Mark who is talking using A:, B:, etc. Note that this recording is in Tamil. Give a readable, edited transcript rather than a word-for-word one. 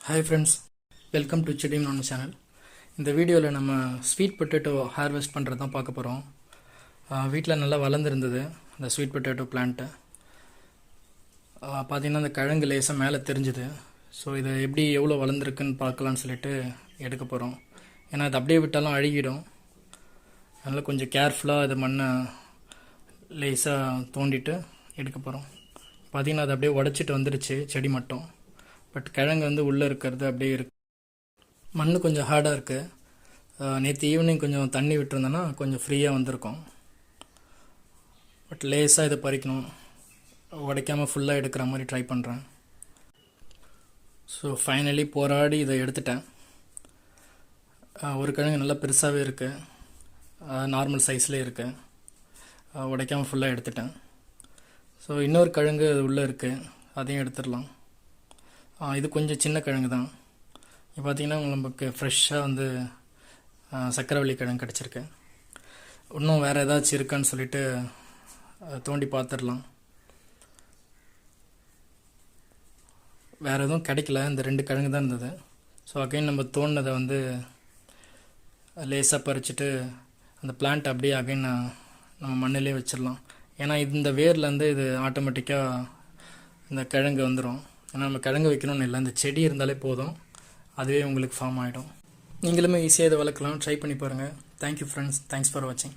A: Hi friends, welcome to Chedim Nonu channel. இந்த வீடியோவில் நம்ம ஸ்வீட் பொட்டேட்டோ ஹார்வெஸ்ட் பண்ணுறது தான் பார்க்க போகிறோம். வீட்டில் நல்லா வளர்ந்துருந்தது அந்த ஸ்வீட் பொட்டேட்டோ பிளான்ட்டு. பார்த்திங்கன்னா அந்த கிழங்கு லேசாக மேலே தெரிஞ்சுது. ஸோ இதை எப்படி எவ்வளோ வளர்ந்துருக்குன்னு பார்க்கலான்னு சொல்லிட்டு எடுக்க போகிறோம். ஏன்னா இது அப்படியே விட்டாலும் அழுகிடும். அதனால் கொஞ்சம் கேர்ஃபுல்லாக இது மண்ணை லேசாக தோண்டிட்டு எடுக்க போகிறோம். பார்த்திங்கன்னா அது அப்படியே உடச்சிட்டு வந்துடுச்சு செடி மட்டும். பட் கிழங்கு வந்து உள்ளே இருக்கிறது அப்படியே இருக்கு. மண் கொஞ்சம் ஹார்டாக இருக்குது. நேற்று ஈவினிங் கொஞ்சம் தண்ணி விட்டுருந்தேன்னா கொஞ்சம் ஃப்ரீயாக வந்திருக்கும். பட் லேஸாக இதை பறிக்கணும், உடைக்காமல் ஃபுல்லாக எடுக்கிற மாதிரி ட்ரை பண்ணுறேன். ஸோ ஃபைனலி போராடி இதை எடுத்துட்டேன். ஒரு கிழங்கு நல்லா பெருசாகவே இருக்குது, நார்மல் சைஸ்லேயே இருக்குது. உடைக்காமல் ஃபுல்லாக எடுத்துட்டேன். ஸோ இன்னொரு கிழங்கு அது உள்ளே இருக்குது, அதையும் எடுத்துடலாம். இது கொஞ்சம் சின்ன கிழங்கு தான். இப்போ பார்த்திங்கன்னா நமக்கு ஃப்ரெஷ்ஷாக வந்து சக்கரவள்ளி கிழங்கு கிடச்சிருக்கு. இன்னும் வேறு ஏதாச்சும் இருக்கான்னு சொல்லிட்டு தோண்டி பார்த்துடலாம். வேறு எதுவும் கிடைக்கல, இந்த 2 கிழங்கு தான் இருந்தது. ஸோ அகைன் நம்ம தோண்டினதை வந்து லேசாக பறிச்சுட்டு அந்த பிளான்ட் அப்படியே அகைன் நம்ம மண்ணிலே வச்சிடலாம். ஏன்னா இந்த வேர்லேருந்து இது ஆட்டோமேட்டிக்காக இந்த கிழங்கு வந்துடும். ஏன்னா நம்ம கிழங்கு வைக்கணும்னு இல்லை, இந்த செடி இருந்தாலே போதும், அதுவே உங்களுக்கு ஃபார்ம் ஆகிடும். நீங்களுமே ஈஸியாக இதை வளர்க்கலாம், ட்ரை பண்ணி பாருங்கள். தேங்க்யூ ஃப்ரெண்ட்ஸ், தேங்க்ஸ் ஃபார் வாட்சிங்.